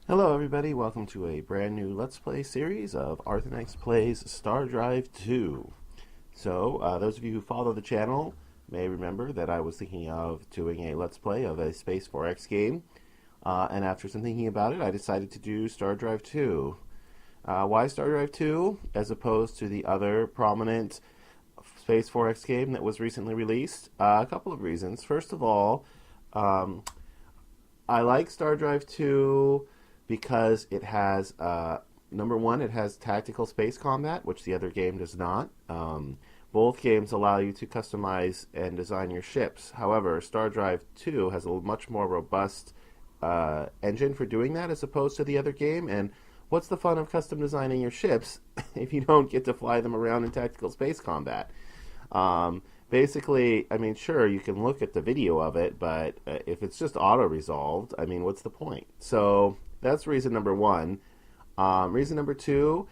Hello everybody, welcome to a brand new Let's Play series of Arthenex Plays Stardrive 2. Those of you who follow the channel may remember that I was thinking of doing a Let's Play of a Space 4X game, and after some thinking about it, I decided to do Stardrive 2. Why Stardrive 2 as opposed to the other prominent Space 4X game that was recently released? A couple of reasons. First of all, I like Stardrive 2 because it has, number one, it has tactical space combat, which the other game does not. Both games allow you to customize and design your ships. However, Stardrive 2 has a much more robust engine for doing that as opposed to the other game. And what's the fun of custom designing your ships if you don't get to fly them around in tactical space combat? Basically, I mean, sure, you can look at the video of it, but if it's just auto-resolved, I mean, what's the point? So that's reason number one. Reason number two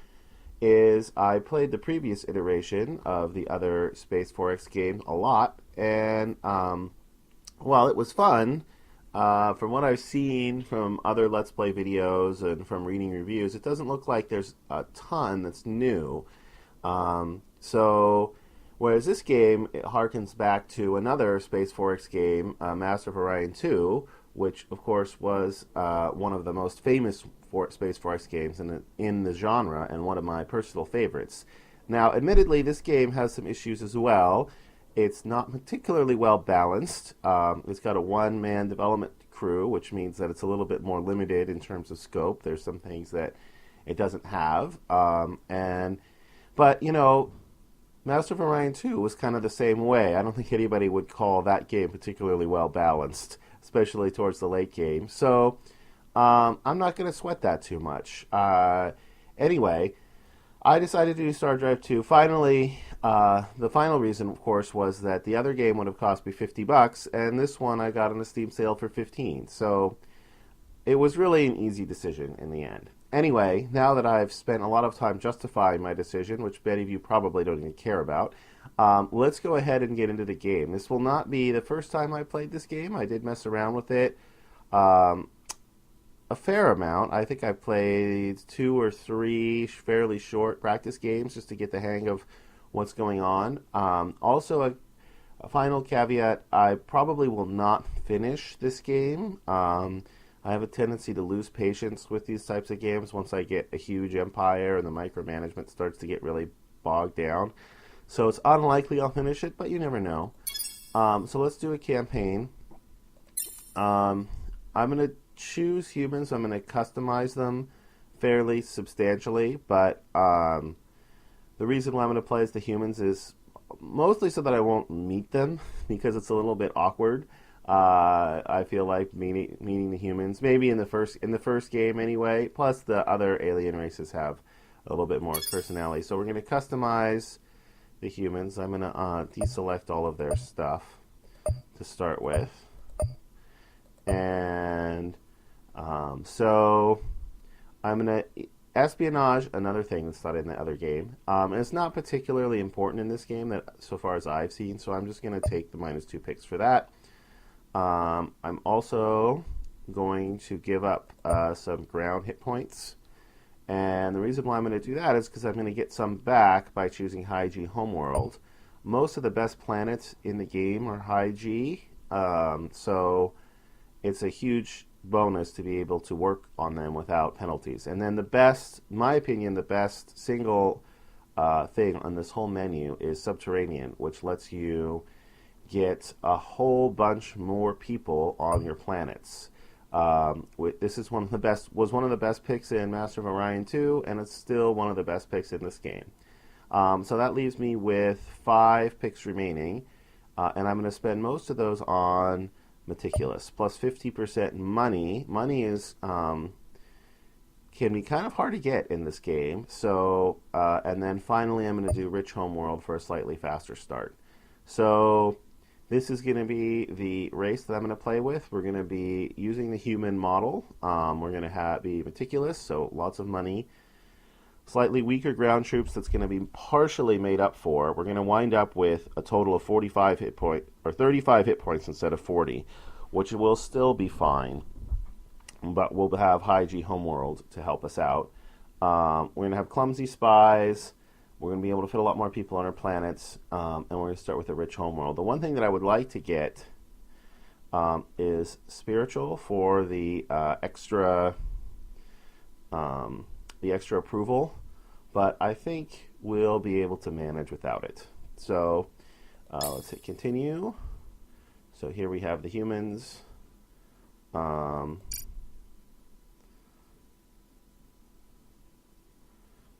is I played the previous iteration of the other Space 4X game a lot, and while it was fun, from what I've seen from other Let's Play videos and from reading reviews, it doesn't look like there's a ton that's new. Whereas this game, it harkens back to another Space 4X game, Master of Orion 2, which, of course, was one of the most famous Space 4X games in the genre and one of my personal favorites. Now, admittedly, this game has some issues as well. It's not particularly well balanced. It's got a one-man development crew, which means that it's a little bit more limited in terms of scope. There's some things that it doesn't have. But, you know, Master of Orion 2 was kind of the same way. I don't think anybody would call that game particularly well balanced, especially towards the late game. So I'm not going to sweat that too much. Anyway, I decided to do Stardrive 2. Finally, the final reason, of course, was that the other game would have cost me $50, and this one I got on a Steam sale for $15. So it was really an easy decision in the end. Anyway, now that I've spent a lot of time justifying my decision, which many of you probably don't even care about, let's go ahead and get into the game. This will not be the first time I played this game. I did mess around with it a fair amount. I think I played 2 or 3 fairly short practice games just to get the hang of what's going on. Also, a final caveat, I probably will not finish this game. I have a tendency to lose patience with these types of games once I get a huge empire and the micromanagement starts to get really bogged down. So it's unlikely I'll finish it, but you never know. So let's do a campaign. I'm going to choose humans. I'm going to customize them fairly substantially, but the reason why I'm going to play as the humans is mostly so that I won't meet them, because it's a little bit awkward. I feel like meeting the humans, maybe in the first game anyway. Plus, the other alien races have a little bit more personality. So we're going to customize the humans. I'm going to deselect all of their stuff to start with, and so I'm going to espionage, another thing that's not in the other game. And it's not particularly important in this game that so far as I've seen. So I'm just going to take the -2 picks for that. I'm also going to give up some ground hit points, and the reason why I'm going to do that is because I'm going to get some back by choosing high G Homeworld. Most of the best planets in the game are high G, so it's a huge bonus to be able to work on them without penalties. And then the best, in my opinion, the best single thing on this whole menu is Subterranean, which lets you get a whole bunch more people on your planets. This is one of the best picks in Master of Orion 2, and it's still one of the best picks in this game. So that leaves me with 5 picks remaining, and I'm going to spend most of those on Meticulous, plus 50% money. Money is can be kind of hard to get in this game. So, and then finally, I'm going to do Rich Homeworld for a slightly faster start. So this is going to be the race that I'm going to play with. We're going to be using the human model. We're going to be meticulous, so lots of money. Slightly weaker ground troops that's going to be partially made up for. We're going to wind up with a total of 45 hit point, or 35 hit points instead of 40, which will still be fine. but we'll have High G Homeworld to help us out. We're going to have clumsy spies. We're going to be able to fit a lot more people on our planets, and we're going to start with a rich homeworld. The one thing that I would like to get is spiritual for the extra approval, but I think we'll be able to manage without it. So let's hit continue. So here we have the humans.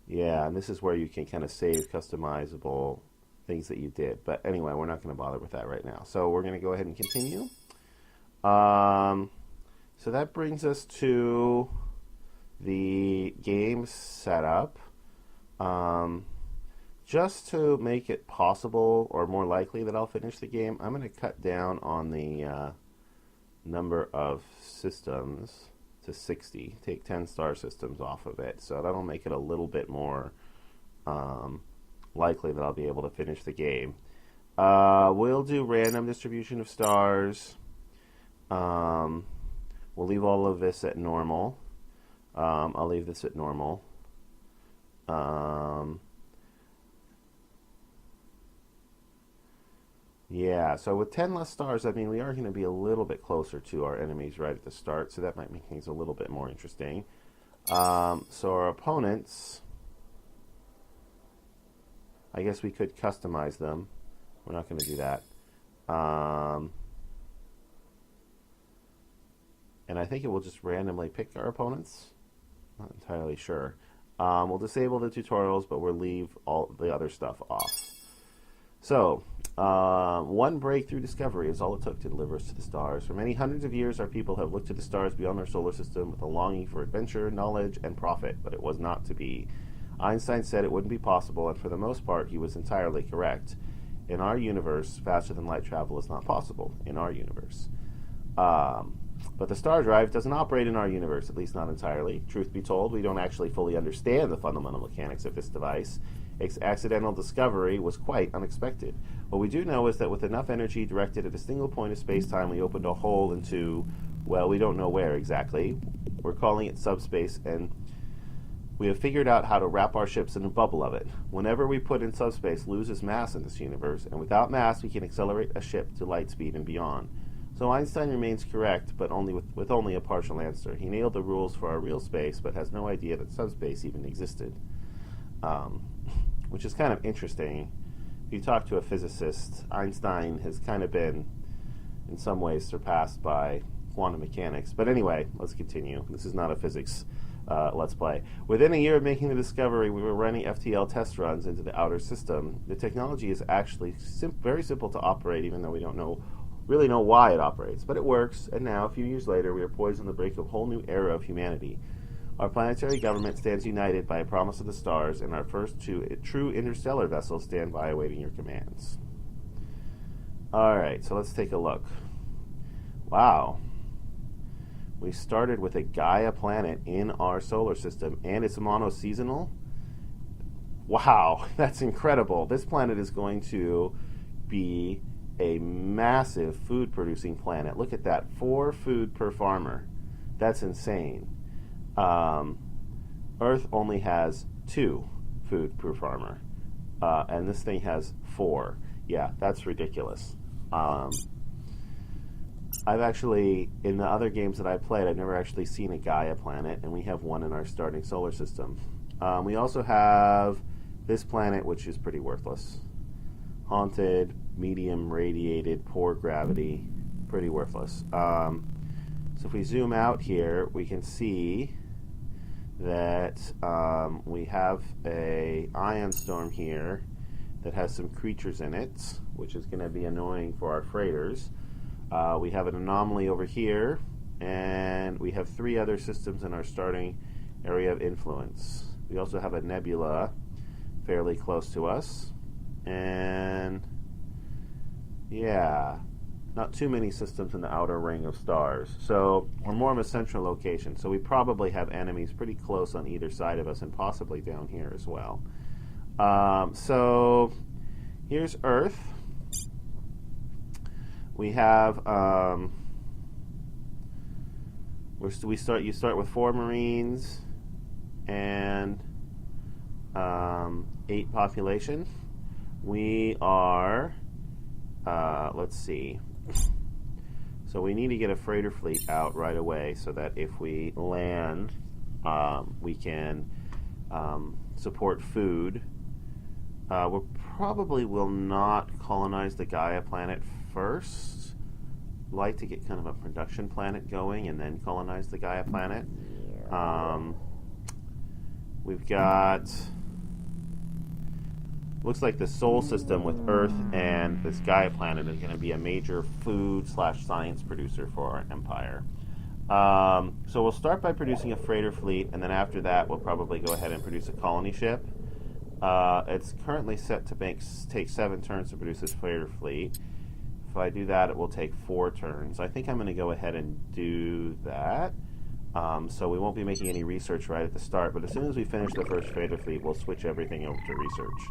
Yeah, and this is where you can kind of save customizable things that you did. But anyway, we're not going to bother with that right now. So we're going to go ahead and continue. So that brings us to the game setup. Just to make it possible or more likely that I'll finish the game, I'm going to cut down on the number of systems to 60. Take 10 star systems off of it. So that'll make it a little bit more likely that I'll be able to finish the game. We'll do random distribution of stars. We'll leave all of this at normal. I'll leave this at normal. Yeah, so with 10 less stars, I mean, we are going to be a little bit closer to our enemies right at the start, so that might make things a little bit more interesting. So our opponents, I guess we could customize them. We're not going to do that. And I think it will just randomly pick our opponents. Not entirely sure. We'll disable the tutorials, but we'll leave all the other stuff off. So, one breakthrough discovery is all it took to deliver us to the stars. For many hundreds of years, our people have looked to the stars beyond our solar system with a longing for adventure, knowledge, and profit, but it was not to be. Einstein said it wouldn't be possible, and for the most part, he was entirely correct. In our universe, faster-than-light travel is not possible in our universe. But the Stardrive doesn't operate in our universe, at least not entirely. Truth be told, we don't actually fully understand the fundamental mechanics of this device. Its accidental discovery was quite unexpected. What we do know is that with enough energy directed at a single point of space-time, we opened a hole into, well, we don't know where exactly. We're calling it subspace, and we have figured out how to wrap our ships in a bubble of it. Whenever we put in subspace, loses mass in this universe, and without mass, we can accelerate a ship to light speed and beyond. So Einstein remains correct, but only with only a partial answer. He nailed the rules for our real space, but has no idea that subspace even existed. Which is kind of interesting. If you talk to a physicist, Einstein has kind of been, in some ways, surpassed by quantum mechanics. But anyway, let's continue. This is not a physics Let's Play. Within a year of making the discovery, we were running FTL test runs into the outer system. The technology is actually very simple to operate, even though we don't really know why it operates. But it works, and now, a few years later, we are poised on the brink of a whole new era of humanity. Our planetary government stands united by a promise of the stars, and our first two true interstellar vessels stand by awaiting your commands. Alright, so let's take a look. Wow. We started with a Gaia planet in our solar system, and it's mono-seasonal? Wow, that's incredible. This planet is going to be a massive food-producing planet. Look at that, 4 food per farmer. That's insane. Earth only has 2 food per farmer, and this thing has 4. Yeah, that's ridiculous. I've actually, in the other games that I played, I've never actually seen a Gaia planet, and we have one in our starting solar system. We also have this planet, which is pretty worthless. Haunted, medium radiated, poor gravity, pretty worthless. So if we zoom out here, we can see that we have a ion storm here that has some creatures in it, which is going to be annoying for our freighters. We have an anomaly over here, and we have 3 other systems in our starting area of influence. We also have a nebula fairly close to us, and yeah, not too many systems in the outer ring of stars. So we're more of a central location, so we probably have enemies pretty close on either side of us, and possibly down here as well. So here's Earth. We have You start with 4 Marines and 8 population. We are, let's see. So we need to get a freighter fleet out right away so that if we land, we can support food. We probably will not colonize the Gaia planet first. Like to get kind of a production planet going and then colonize the Gaia planet. We've got, looks like the Sol system with Earth and this Gaia planet is going to be a major food/science producer for our empire. So we'll start by producing a freighter fleet, and then after that we'll probably go ahead and produce a colony ship. It's currently set to take 7 turns to produce this freighter fleet. If I do that, it will take 4 turns. I think I'm going to go ahead and do that. So we won't be making any research right at the start, but as soon as we finish the first freighter fleet, we'll switch everything over to research.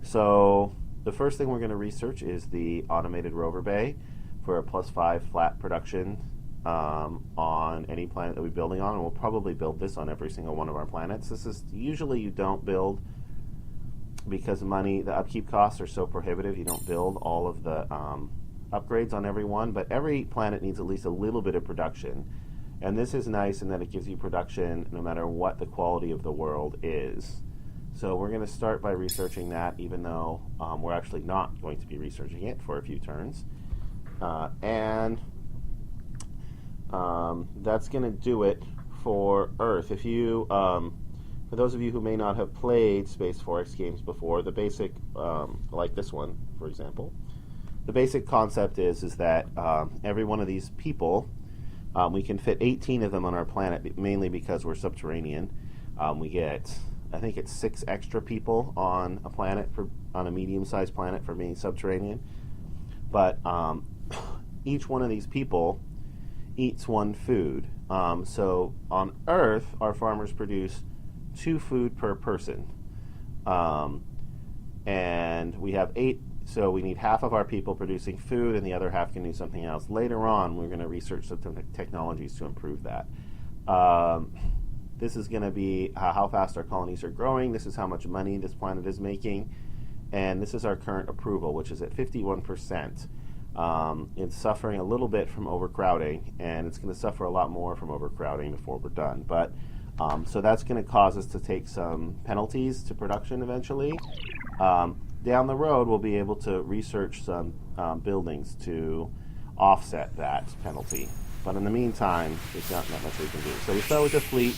So the first thing we're going to research is the Automated Rover Bay for a +5 flat production on any planet that we're building on, and we'll probably build this on every single one of our planets. This is usually you don't build because the upkeep costs are so prohibitive. You don't build all of the upgrades on every one, but every planet needs at least a little bit of production, and this is nice in that it gives you production no matter what the quality of the world is. So we're going to start by researching that, even though we're actually not going to be researching it for a few turns. And that's going to do it for Earth. If you, for those of you who may not have played Space 4X games before, the basic, like this one, for example, the basic concept is that every one of these people, we can fit 18 of them on our planet, mainly because we're subterranean. We get, I think it's 6 extra people on a planet, on a medium-sized planet for being subterranean. But each one of these people eats 1 food. So on Earth, our farmers produce 2 food per person. And we have 8, so we need half of our people producing food and the other half can do something else. Later on, we're going to research some technologies to improve that. This is going to be how fast our colonies are growing. This is how much money this planet is making. And this is our current approval, which is at 51%. It's suffering a little bit from overcrowding, and it's going to suffer a lot more from overcrowding before we're done. But so that's going to cause us to take some penalties to production eventually. Down the road, we'll be able to research some buildings to offset that penalty. But in the meantime, there's not much we can do. So we start with the fleet.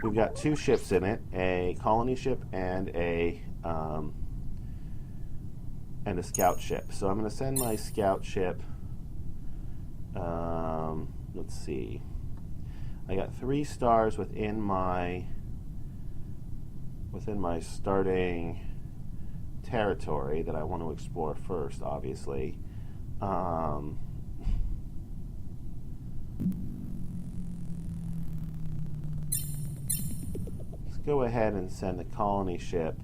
We've got 2 ships in it, a colony ship and a scout ship. So I'm going to send my scout ship, let's see, I got 3 stars within my starting territory that I want to explore first, obviously. Let's go ahead and send the colony ship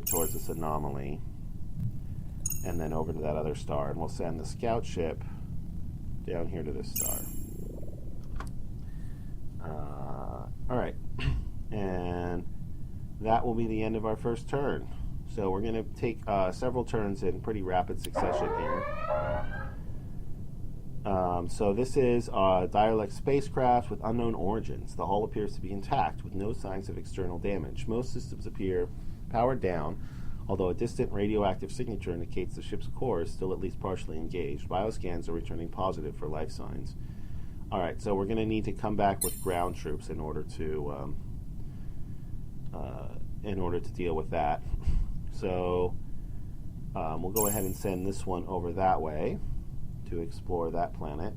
towards this anomaly and then over to that other star, and we'll send the scout ship down here to this star. Alright, and that will be the end of our first turn. So we're going to take several turns in pretty rapid succession here. So this is a Dialect spacecraft with unknown origins. The hull appears to be intact with no signs of external damage. Most systems appear powered down, although a distant radioactive signature indicates the ship's core is still at least partially engaged. Bioscans are returning positive for life signs. Alright, so we're going to need to come back with ground troops in order to deal with that. So we'll go ahead and send this one over that way to explore that planet.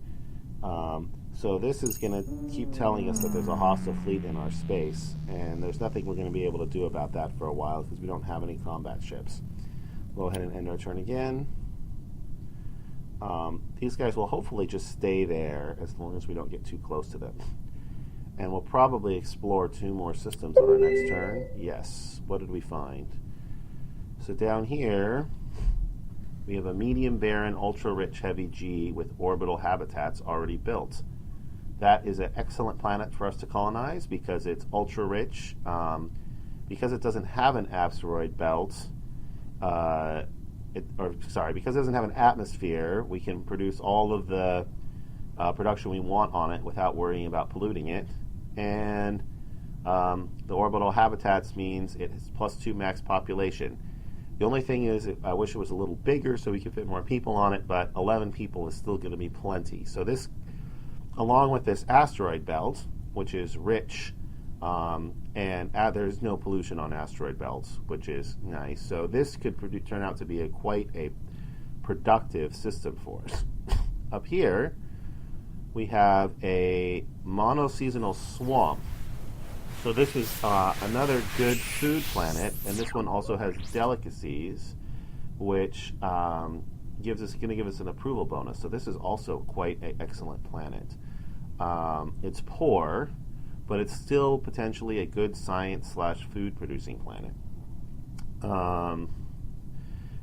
So this is going to keep telling us that there's a hostile fleet in our space, and there's nothing we're going to be able to do about that for a while because we don't have any combat ships. We'll go ahead and end our turn again. These guys will hopefully just stay there as long as we don't get too close to them. And we'll probably explore 2 more systems on our next turn. Yes. What did we find? So down here, We have a medium barren, ultra-rich heavy G with orbital habitats already built. That is an excellent planet for us to colonize because it's ultra-rich. Because it doesn't have an asteroid belt, because it doesn't have an atmosphere, we can produce all of the production we want on it without worrying about polluting it. And the orbital habitats means it has +2 max population. The only thing is, I wish it was a little bigger so we could fit more people on it, but 11 people is still going to be plenty. So this, along with this asteroid belt, which is rich, and there's no pollution on asteroid belts, which is nice. So this could turn out to be quite a productive system for us. Up here, we have a monoseasonal swamp. So this is another good food planet, and this one also has delicacies, which going to give us an approval bonus. So this is also quite an excellent planet. It's poor, but it's still potentially a good science/food producing planet. And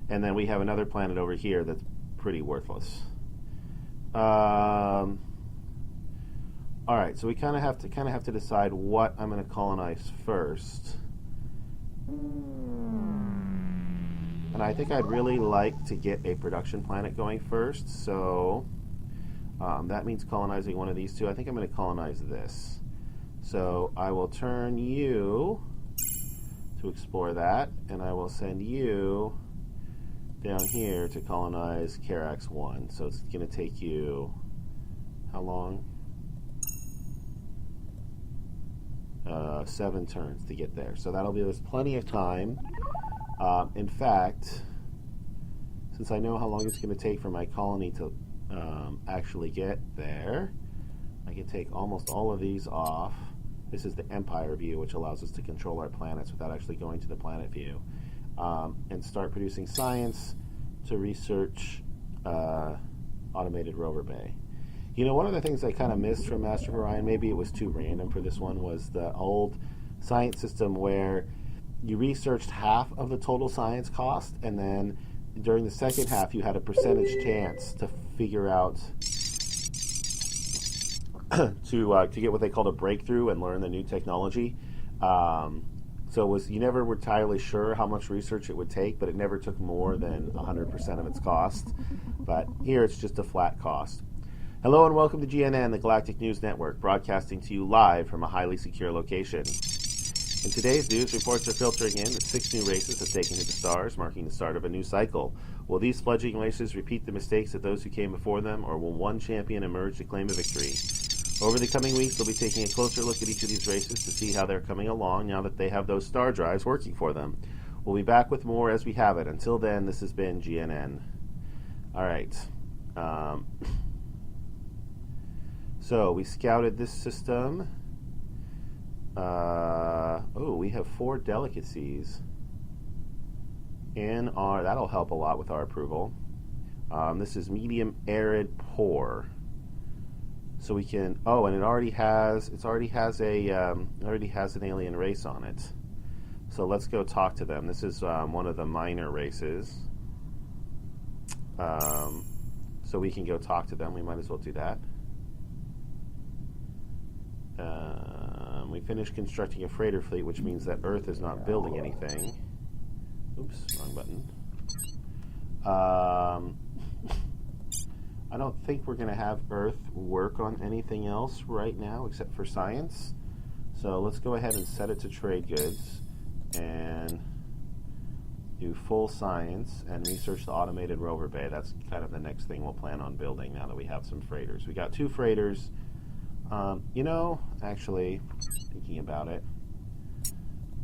then we have another planet over here that's pretty worthless. All right, so we kind of have to decide what I'm going to colonize first. And I think I'd really like to get a production planet going first. So that means colonizing one of these two. I think I'm going to colonize this. So I will turn you to explore that, and I will send you down here to colonize Carax 1. So it's going to take you how long? 7 turns to get there. So that'll give us plenty of time. In fact, since I know how long it's going to take for my colony to actually get there, I can take almost all of these off. This is the Empire view, which allows us to control our planets without actually going to the planet view, and start producing science to research Automated Rover Bay. You know, one of the things I kind of missed from Master of Orion, maybe it was too random for this one, was the old science system where you researched half of the total science cost, and then during the second half you had a percentage chance to figure out to get what they called a breakthrough and learn the new technology. So you never were entirely sure how much research it would take, but it never took more than 100% of its cost. But here it's just a flat cost. Hello and welcome to GNN, the Galactic News Network, broadcasting to you live from a highly secure location. In today's news, reports are filtering in that 6 new races have taken to the stars, marking the start of a new cycle. Will these fledgling races repeat the mistakes of those who came before them, or will one champion emerge to claim a victory? Over the coming weeks, we'll be taking a closer look at each of these races to see how they're coming along now that they have those star drives working for them. We'll be back with more as we have it. Until then, this has been GNN. All right. So we scouted this system. We have 4 delicacies in our. That'll help a lot with our approval. This is medium arid poor. So we can. Oh, and it already has an alien race on it. So let's go talk to them. This is one of the minor races. So we can go talk to them. We might as well do that. We finished constructing a freighter fleet, which means that Earth is not building anything. Oops, wrong button. I don't think we're going to have Earth work on anything else right now except for science. So let's go ahead and set it to trade goods and do full science and research the Automated Rover Bay. That's kind of the next thing we'll plan on building now that we have some freighters. We got 2 freighters. Actually, thinking about it,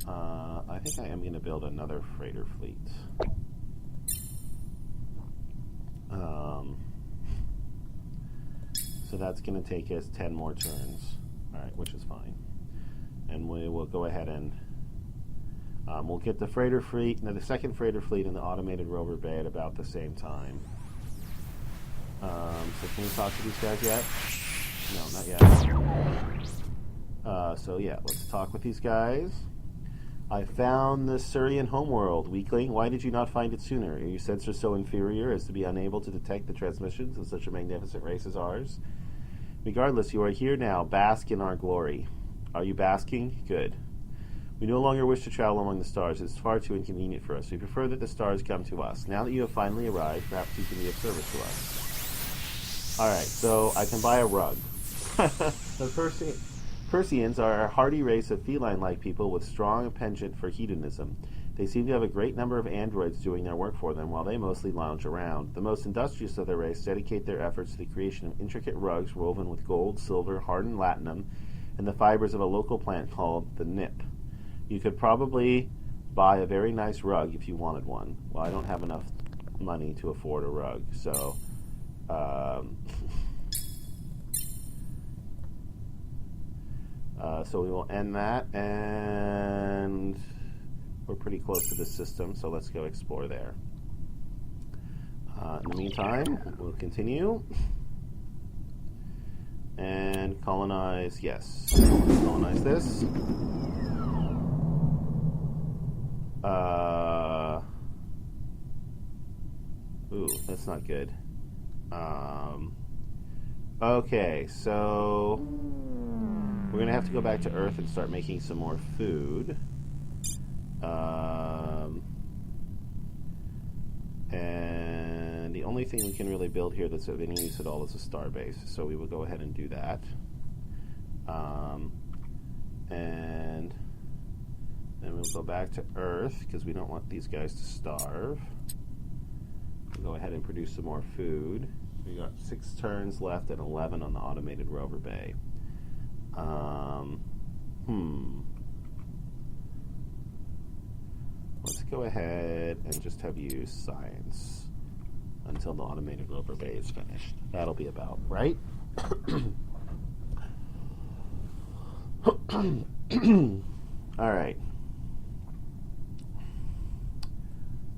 I think I am going to build another freighter fleet. So that's going to take us 10 more turns, all right, which is fine. And we will go ahead and we'll get the freighter fleet, the second freighter fleet in the Automated Rover Bay at about the same time. So can we talk to these guys yet? No, not yet. So yeah, let's talk with these guys. I found the Syrian Homeworld, weakling. Why did you not find it sooner? Are your sensors so inferior as to be unable to detect the transmissions of such a magnificent race as ours? Regardless, you are here now. Bask in our glory. Are you basking? Good. We no longer wish to travel among the stars. It is far too inconvenient for us. We prefer that the stars come to us. Now that you have finally arrived, perhaps you can be of service to us. Alright, so I can buy a rug. The Persians are a hardy race of feline-like people with strong penchant for hedonism. They seem to have a great number of androids doing their work for them, while they mostly lounge around. The most industrious of their race dedicate their efforts to the creation of intricate rugs woven with gold, silver, hardened latinum, and the fibers of a local plant called the nip. You could probably buy a very nice rug if you wanted one. Well, I don't have enough money to afford a rug, so... so we will end that, and we're pretty close to this system, so let's go explore there. In the meantime, we'll continue. And colonize, yes. Colonize this. Ooh, that's not good. Okay, so we're going to have to go back to Earth and start making some more food. And the only thing we can really build here that's of any use at all is a starbase. So we will go ahead and do that. And then we'll go back to Earth because we don't want these guys to starve. We'll go ahead and produce some more food. We got 6 turns left and 11 on the Automated Rover Bay. Let's go ahead and just have you use science until the Automated Rover Bay is finished. That'll be about right. All right.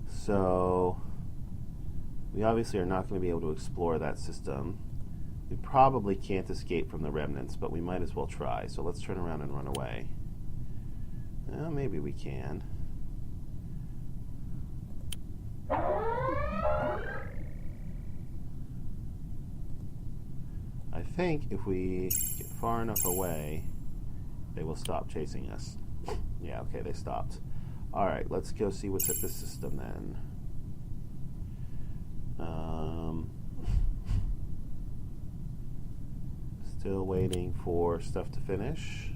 So we obviously are not going to be able to explore that system. We probably can't escape from the remnants, but we might as well try. So let's turn around and run away. Well, maybe we can. I think if we get far enough away, they will stop chasing us. Yeah, okay, they stopped. Alright, let's go see what's at this system then. Still waiting for stuff to finish.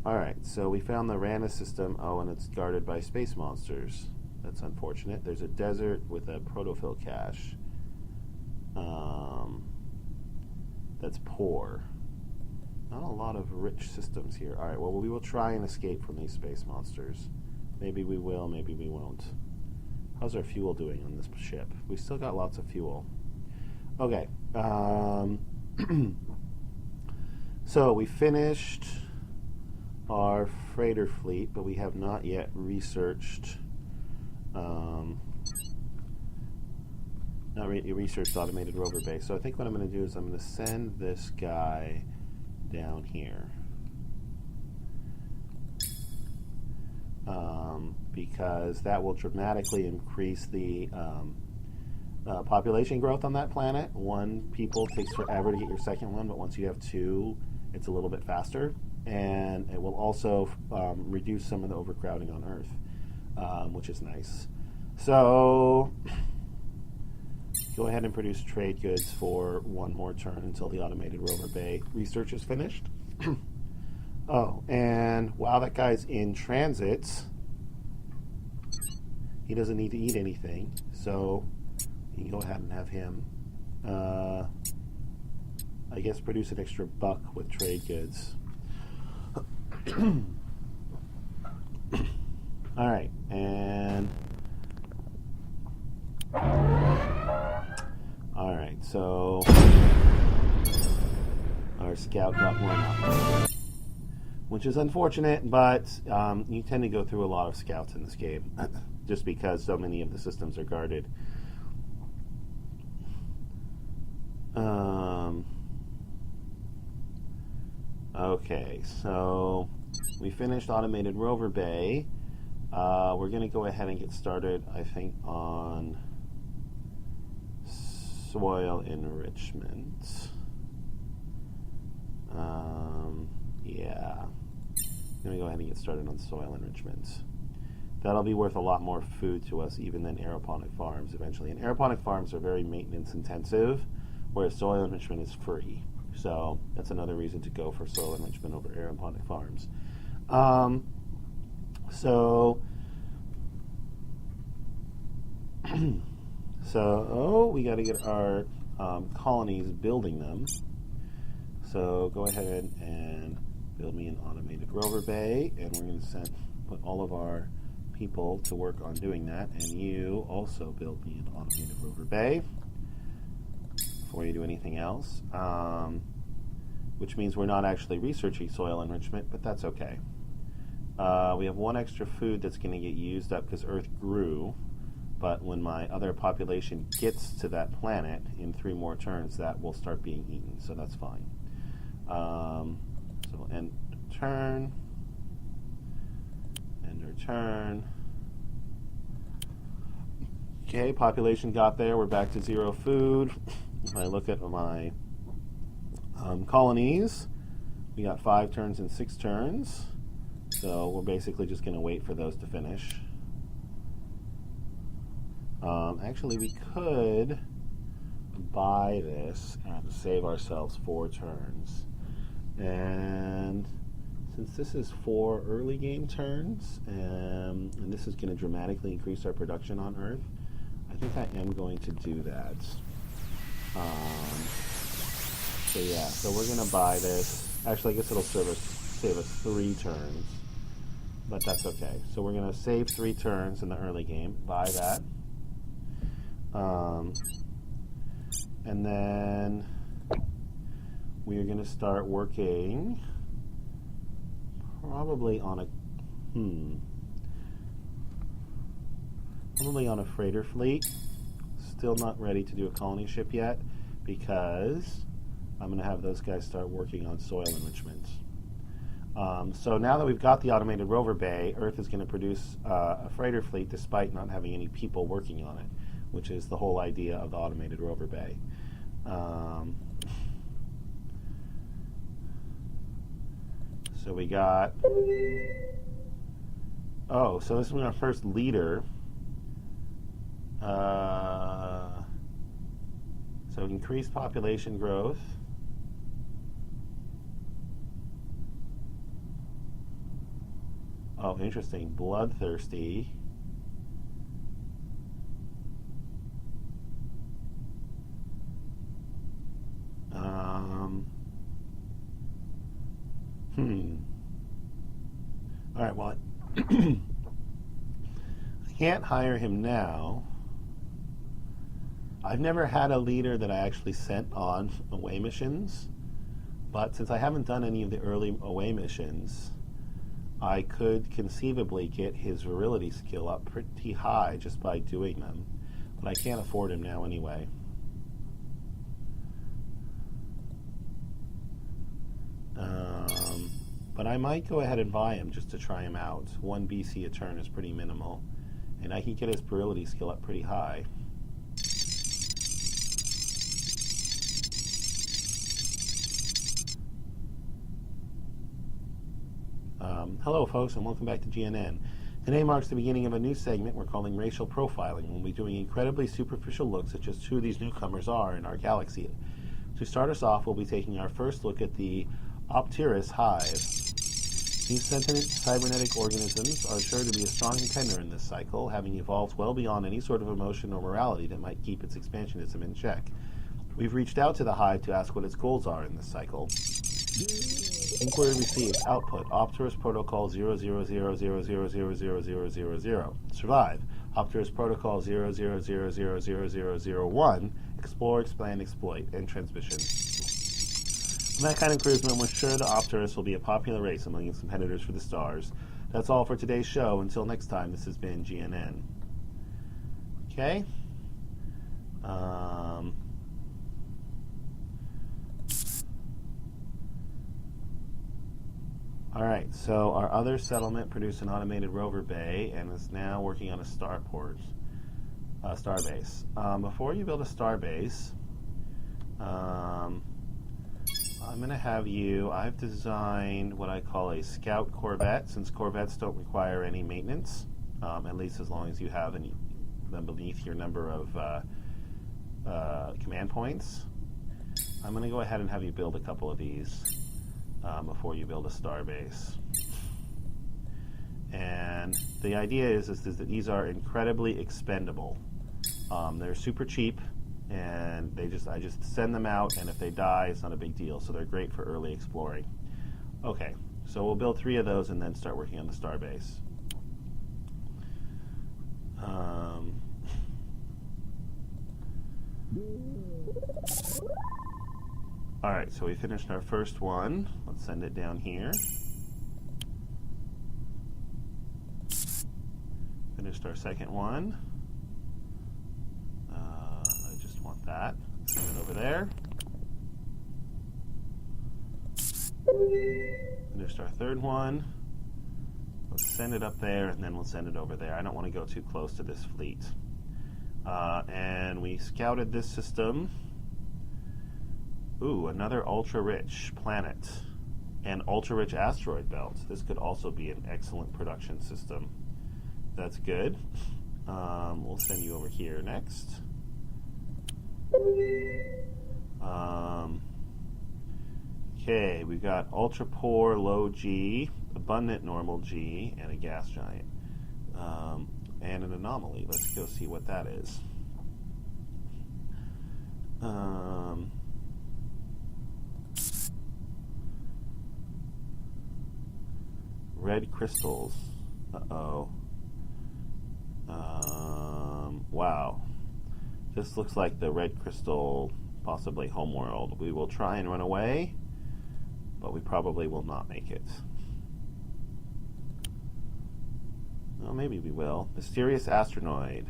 Alright, so we found the Rana system. Oh, and it's guarded by space monsters. That's unfortunate. There's a desert with a protofill cache. That's poor. Not a lot of rich systems here. Alright, well, we will try and escape from these space monsters. Maybe we will, maybe we won't. How's our fuel doing on this ship? We still got lots of fuel. Okay. So we finished our freighter fleet, but we have not yet researched researched Automated Rover Bay. So I think what I'm going to do is I'm going to send this guy down here. Because that will dramatically increase the population growth on that planet. 1 people takes forever to get your second one, but once you have 2, it's a little bit faster. And it will also reduce some of the overcrowding on Earth, which is nice. So go ahead and produce trade goods for 1 more turn until the Automated Rover Bay research is finished. Oh, and while that guy's in transit, he doesn't need to eat anything, so you can go ahead and have him, I guess, produce an extra buck with trade goods. Alright, and alright, so our scout got one up, which is unfortunate, but you tend to go through a lot of scouts in this game just because so many of the systems are guarded. Okay, so we finished Automated Rover Bay. We're going to go ahead and get started, I think, on soil enrichment. Yeah. I'm going to go ahead and get started on soil enrichment. That'll be worth a lot more food to us even than aeroponic farms eventually. And aeroponic farms are very maintenance intensive, whereas soil enrichment is free. So that's another reason to go for soil enrichment over aeroponic farms. We got to get our colonies building them. So go ahead and build me an automated rover bay, and we're going to put all of our people to work on doing that. And you also build me an automated rover bay before you do anything else, which means we're not actually researching soil enrichment, but that's okay. We have one extra food that's going to get used up because Earth grew, but when my other population gets to that planet in 3 more turns, that will start being eaten, so that's fine. So end turn, end our turn. Okay, population got there. We're back to 0 food. If I look at my colonies, we got 5 turns and 6 turns. So we're basically just going to wait for those to finish. Actually, we could buy this and save ourselves 4 turns. And since this is 4 early game turns, and this is going to dramatically increase our production on Earth, I think I am going to do that. So we're going to buy this. Actually, I guess it'll save us 3 turns, but that's okay. So we're going to save 3 turns in the early game, buy that. And then we're going to start working probably on a freighter fleet. Still not ready to do a colony ship yet because I'm going to have those guys start working on soil enrichment. So now that we've got the automated rover bay, Earth is going to produce a freighter fleet despite not having any people working on it, which is the whole idea of the automated rover bay. So we got... Oh, so this is our first leader. So increased population growth. Oh, interesting. Bloodthirsty. All right, well, I can't hire him now. I've never had a leader that I actually sent on away missions, but since I haven't done any of the early away missions, I could conceivably get his virility skill up pretty high just by doing them, but I can't afford him now anyway. But I might go ahead and buy him just to try him out. 1 BC a turn is pretty minimal, and I can get his virility skill up pretty high. Hello, folks, and welcome back to GNN. Today marks the beginning of a new segment we're calling Racial Profiling. We'll be doing incredibly superficial looks at just who these newcomers are in our galaxy. To start us off, we'll be taking our first look at the Opterus hive. These sentient cybernetic organisms are sure to be a strong contender in this cycle, having evolved well beyond any sort of emotion or morality that might keep its expansionism in check. We've reached out to the hive to ask what its goals are in this cycle. Inquiry received. Output. Opterus Protocol 00000000000. Survive. Opterus Protocol 000000001. Explore, expand, exploit. End transmission. From that kind of charisma, we're sure the Opterus will be a popular race among its competitors for the stars. That's all for today's show. Until next time, this has been GNN. Okay. Alright, so our other settlement produced an automated rover bay and is now working on a starbase. Before you build a starbase, I'm going to have you, I've designed what I call a scout Corvette, since Corvettes don't require any maintenance, at least as long as you have them beneath your number of command points. I'm going to go ahead and have you build a couple of these before you build a starbase. And the idea is that these are incredibly expendable. They're super cheap, and I just send them out, and if they die, it's not a big deal. So they're great for early exploring. Okay, so we'll build 3 of those and then start working on the starbase. Alright, so we finished our first one. Let's send it down here. Finished our second one. I just want that. Send it over there. Finished our third one. Let's send it up there, and then we'll send it over there. I don't want to go too close to this fleet. And we scouted this system. Ooh, another ultra-rich planet and ultra-rich asteroid belt. This could also be an excellent production system. That's good. We'll send you over here next. Okay, we've got ultra-poor, low G, abundant, normal G, and a gas giant. And an anomaly. Let's go see what that is. Red crystals. Uh-oh. Wow. This looks like the red crystal, possibly Homeworld. We will try and run away, but we probably will not make it. Well, maybe we will. Mysterious asteroid.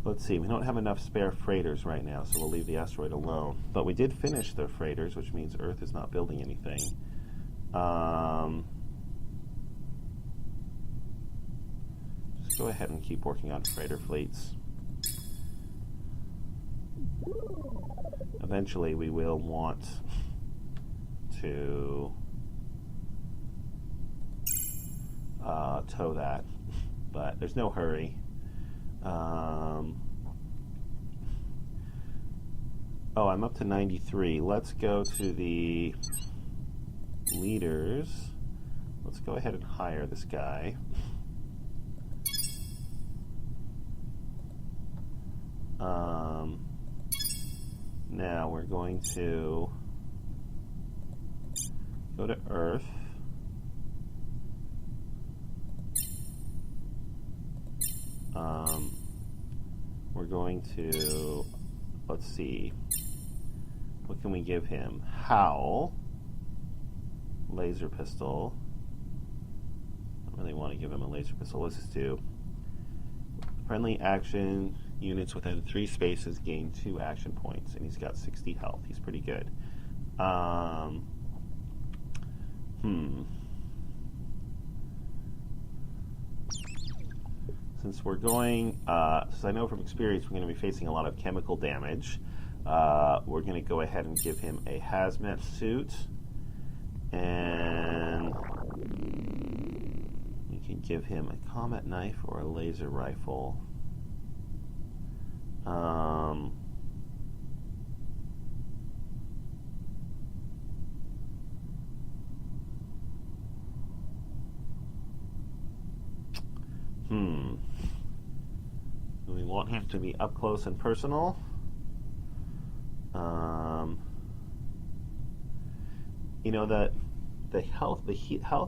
Let's see, we don't have enough spare freighters right now, so we'll leave the asteroid alone. But we did finish the freighters, which means Earth is not building anything. Just go ahead and keep working on freighter fleets. Eventually we will want to tow that, but there's no hurry. Oh, I'm up to 93. Let's go to the leaders. Let's go ahead and hire this guy. Now we're going to go to Earth. We're going to, let's see, what can we give him? Howl, laser pistol. I don't really want to give him a laser pistol. Let's just do friendly action units within 3 spaces gain 2 action points, and he's got 60 health. He's pretty good. Since we're going, since I know from experience we're going to be facing a lot of chemical damage, we're going to go ahead and give him a hazmat suit, and we can give him a combat knife or a laser rifle. Do we want him to be up close and personal? You know, the health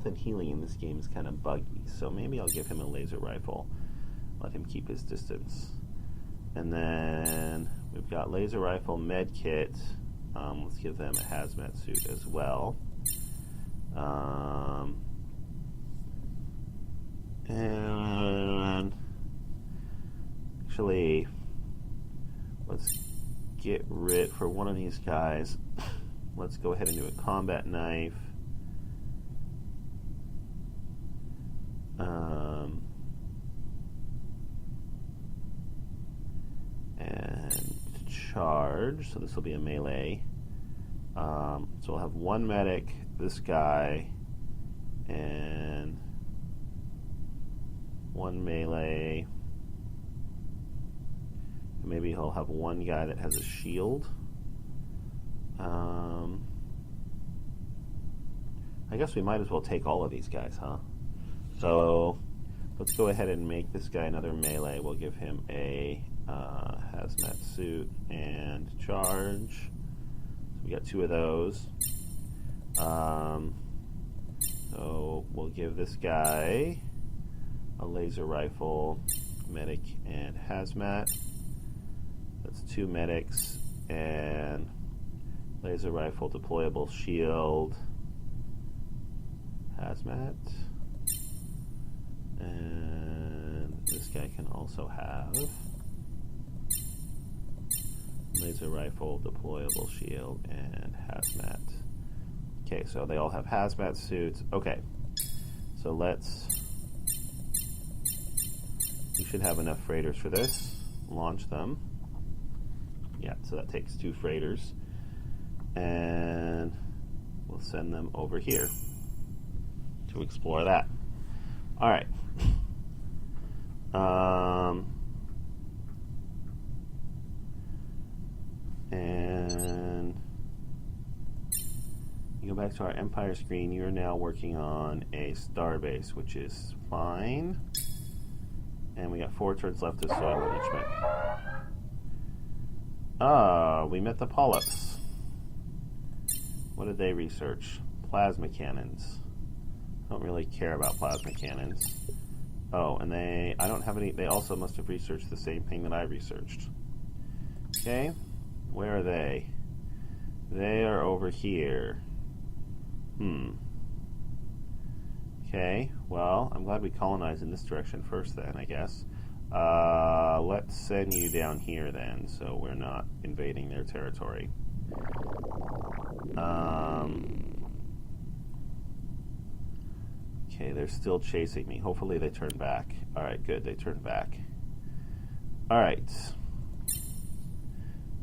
and healing in this game is kind of buggy, so maybe I'll give him a laser rifle. Let him keep his distance. And then we've got laser rifle, med kit. Let's give them a hazmat suit as well. And actually, let's get rid for one of these guys. Let's go ahead and do a combat knife. And charge. So this will be a melee. So we'll have one medic, this guy, and one melee. Maybe he'll have one guy that has a shield. I guess we might as well take all of these guys, huh? So let's go ahead and make this guy another melee. We'll give him a hazmat suit and charge. So we got two of those. So we'll give this guy a laser rifle, medic, and hazmat. That's two medics and laser rifle, deployable shield, hazmat, and this guy can also have laser rifle, deployable shield, and hazmat. Okay, so they all have hazmat suits. Okay, so we should have enough freighters for this. Launch them. Yeah, so that takes 2 freighters. And we'll send them over here to explore that. All right. And you go back to our Empire screen. You're now working on a starbase, which is fine. And we got 4 turns left of soil enrichment. We met the polyps. What did they research? Plasma cannons. I don't really care about plasma cannons. Oh, and I don't have any, they also must have researched the same thing that I researched. Okay, where are they? They are over here. Okay, well, I'm glad we colonized in this direction first then, I guess. Let's send you down here then, so we're not invading their territory. Okay, they're still chasing me. Hopefully they turn back. Alright, good, they turned back. Alright.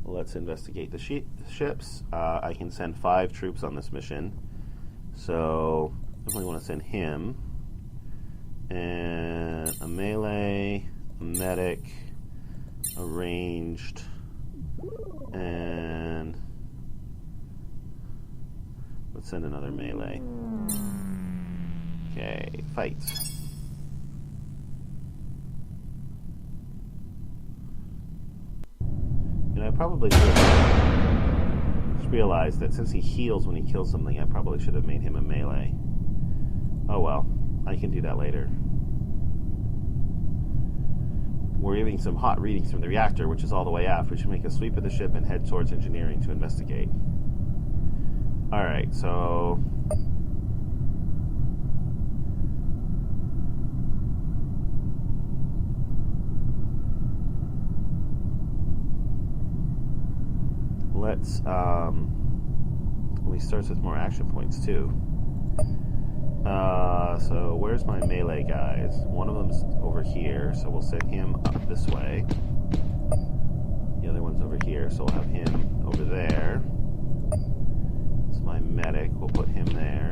Let's investigate the ships. I can send 5 troops on this mission. So, definitely want to send him. And a melee, a medic, a ranged, and let's send another melee. Okay, fight. I probably should have just realized that since he heals when he kills something, I probably should have made him a melee. Oh well, I can do that later. We're getting some hot readings from the reactor, which is all the way aft. We should make a sweep of the ship and head towards engineering to investigate. Alright, so let's we starts with more action points too. So where's my melee guys? One of them's over here, so we'll send him up this way. The other one's over here, so we'll have him over there. It's my medic, we'll put him there.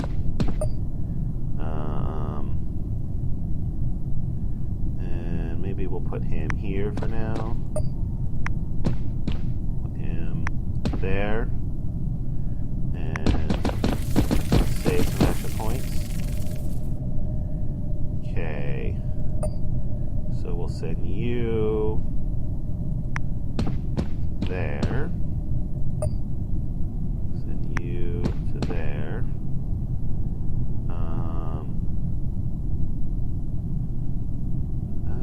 And maybe we'll put him here for now. Put him there. And save some extra points. Okay, so we'll send you there, send you to there. I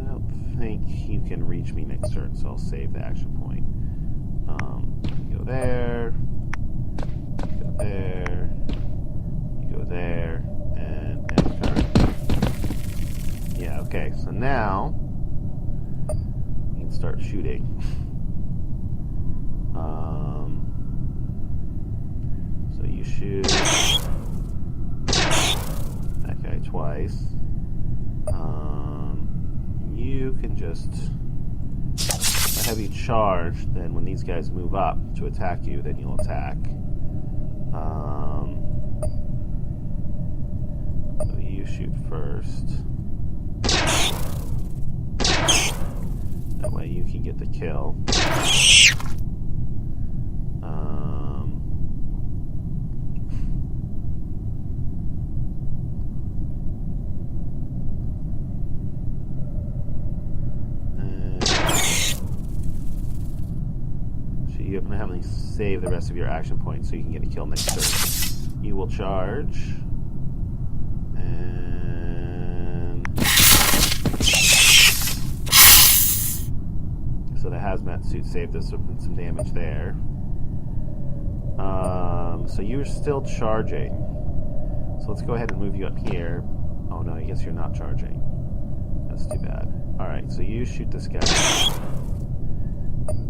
don't think you can reach me next turn, so I'll save the action point. You go there, you go there, you go there, and end turn. Yeah, okay, so now we can start shooting. So you shoot that guy twice. You can just, if I have you charged, then when these guys move up to attack you, then you'll attack. So you shoot first. That way you can get the kill. You don't have to save the rest of your action points so you can get a kill next turn. You will charge. And so the hazmat suit saved us some damage there. So you're still charging. So let's go ahead and move you up here. Oh no, I guess you're not charging. That's too bad. Alright, so you shoot this guy.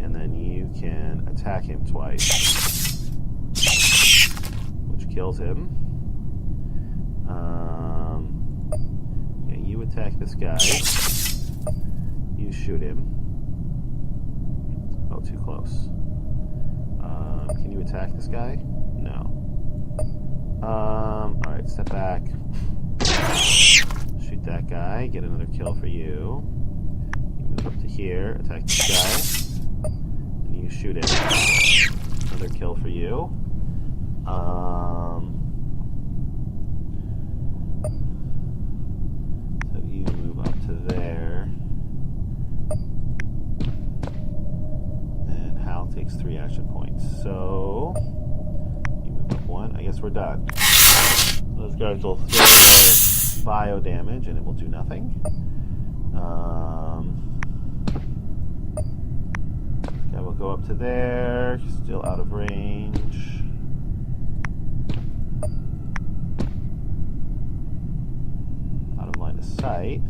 And then you can attack him twice, which kills him. Yeah, you attack this guy. You shoot him. Oh, too close. Can you attack this guy? No. Alright, step back. Shoot that guy. Get another kill for you. You move up to here. Attack this guy. You shoot him. Another kill for you. So you move up to there. And Hal takes 3 action points. So you move up 1. I guess we're done. Those guys will throw bio damage and it will do nothing. We'll go up to there, still out of range. Out of line of sight.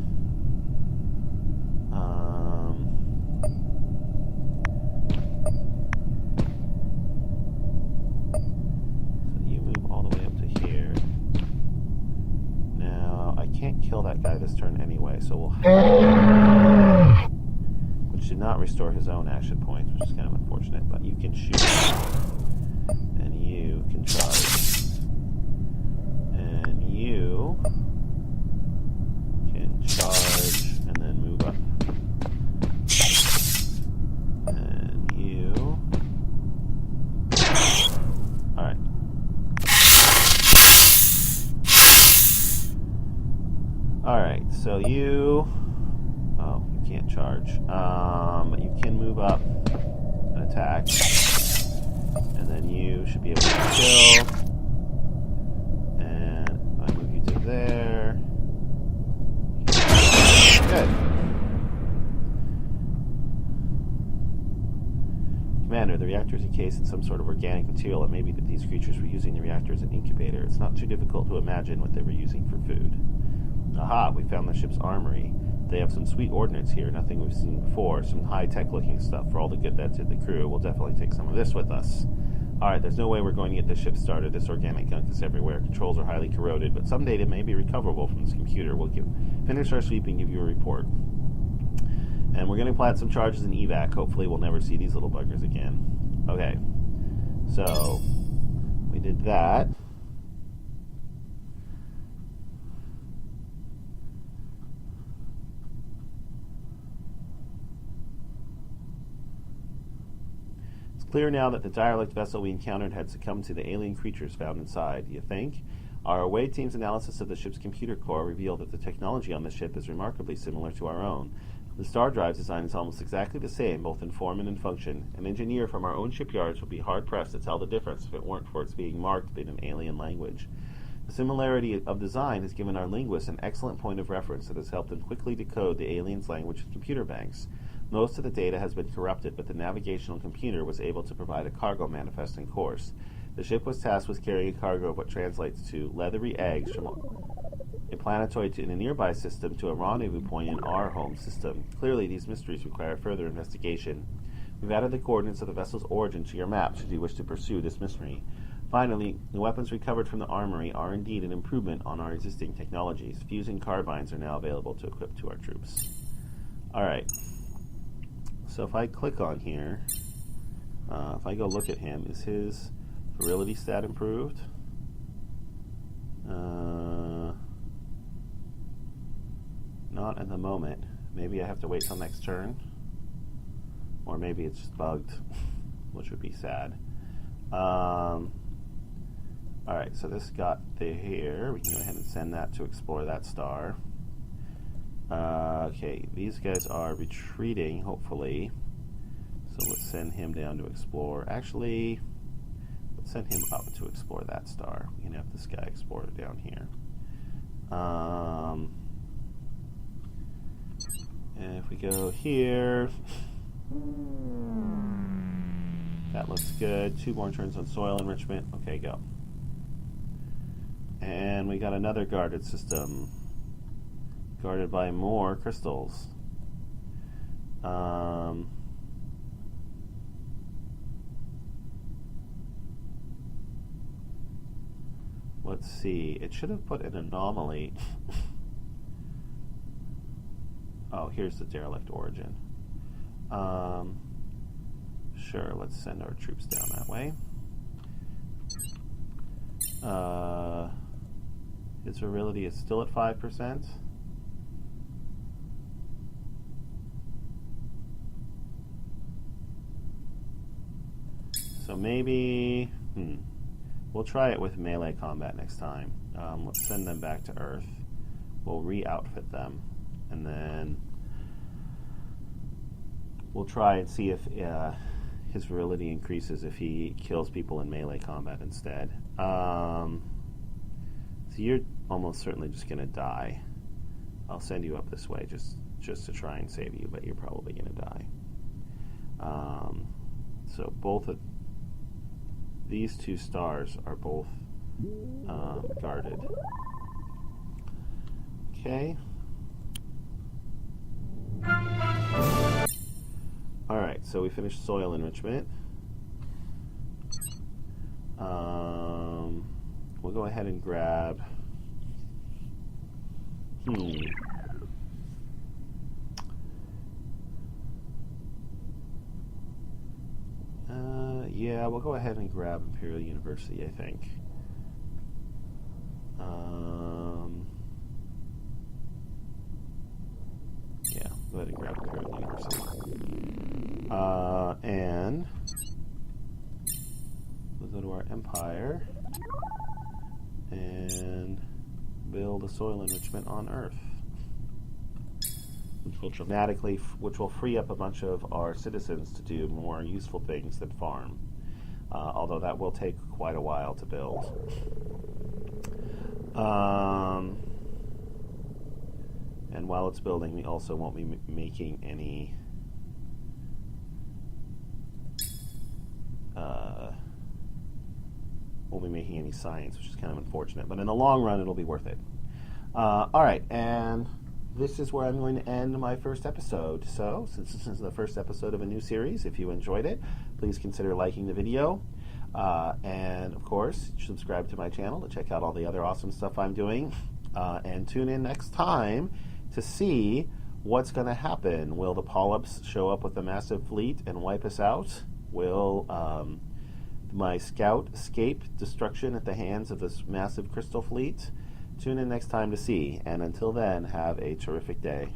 So you move all the way up to here. Now, I can't kill that guy this turn anyway, so we'll have... Which did not restore his own action points, which is kind of unfortunate, but you can shoot and you can charge and you can charge and then move up and you alright. Alright, so you can't charge. But you can move up and attack. And then you should be able to kill. And I move you to there. Good. Commander, the reactor is encased in some sort of organic material. It may be that these creatures were using the reactor as an incubator. It's not too difficult to imagine what they were using for food. Aha, we found the ship's armory. They have some sweet ordnance here, nothing we've seen before, some high-tech looking stuff. For all the good that's in the crew, we'll definitely take some of this with us. Alright, there's no way we're going to get this ship started. This organic gunk is everywhere. Controls are highly corroded, but some data may be recoverable from this computer. We'll finish our sweep and give you a report. And we're going to plant some charges in evac. Hopefully we'll never see these little buggers again. Okay, so we did that. Clear now that the derelict vessel we encountered had succumbed to the alien creatures found inside, you think? Our away team's analysis of the ship's computer core revealed that the technology on the ship is remarkably similar to our own. The Stardrive design is almost exactly the same, both in form and in function. An engineer from our own shipyards would be hard-pressed to tell the difference if it weren't for its being marked in an alien language. The similarity of design has given our linguists an excellent point of reference that has helped them quickly decode the aliens' language in computer banks. Most of the data has been corrupted, but the navigational computer was able to provide a cargo manifest and course. The ship was tasked with carrying a cargo of what translates to leathery eggs from a planetoid in a nearby system to a rendezvous point in our home system. Clearly, these mysteries require further investigation. We've added the coordinates of the vessel's origin to your map should you wish to pursue this mystery. Finally, the weapons recovered from the armory are indeed an improvement on our existing technologies. Fusing carbines are now available to equip to our troops. Alright. So if I click on here, if I go look at him, is his virility stat improved? Not at the moment. Maybe I have to wait till next turn. Or maybe it's just bugged, which would be sad. Alright, so this got here. We can go ahead and send that to explore that star. Okay, these guys are retreating, hopefully. So let's send him down to explore. Actually, let's send him up to explore that star. We can have this guy explore down here. And if we go here, that looks good. 2 more turns on soil enrichment. Okay, go. And we got another guarded system, guarded by more crystals. Let's see. It should have put an anomaly. Oh, here's the derelict origin. Sure, let's send our troops down that way. His virility is still at 5%. So maybe, we'll try it with melee combat next time. Let's send them back to Earth. We'll re-outfit them, and then we'll try and see if his virility increases if he kills people in melee combat instead. So you're almost certainly just going to die. I'll send you up this way just to try and save you, but you're probably going to die. So both of these 2 stars are both guarded. Okay. Alright, so we finished soil enrichment. We'll go ahead and grab... yeah, we'll go ahead and grab Imperial University, I think. Yeah, go ahead and grab Imperial University. And we'll go to our Empire and build a soil enrichment on Earth, which will free up a bunch of our citizens to do more useful things than farm. Although that will take quite a while to build. And while it's building, we also won't be making any science, which is kind of unfortunate. But in the long run, it'll be worth it. All right, and this is where I'm going to end my first episode. So, since this is the first episode of a new series, if you enjoyed it, please consider liking the video. And, of course, subscribe to my channel to check out all the other awesome stuff I'm doing. And tune in next time to see what's going to happen. Will the polyps show up with a massive fleet and wipe us out? Will my scout escape destruction at the hands of this massive crystal fleet? Tune in next time to see. And until then, have a terrific day.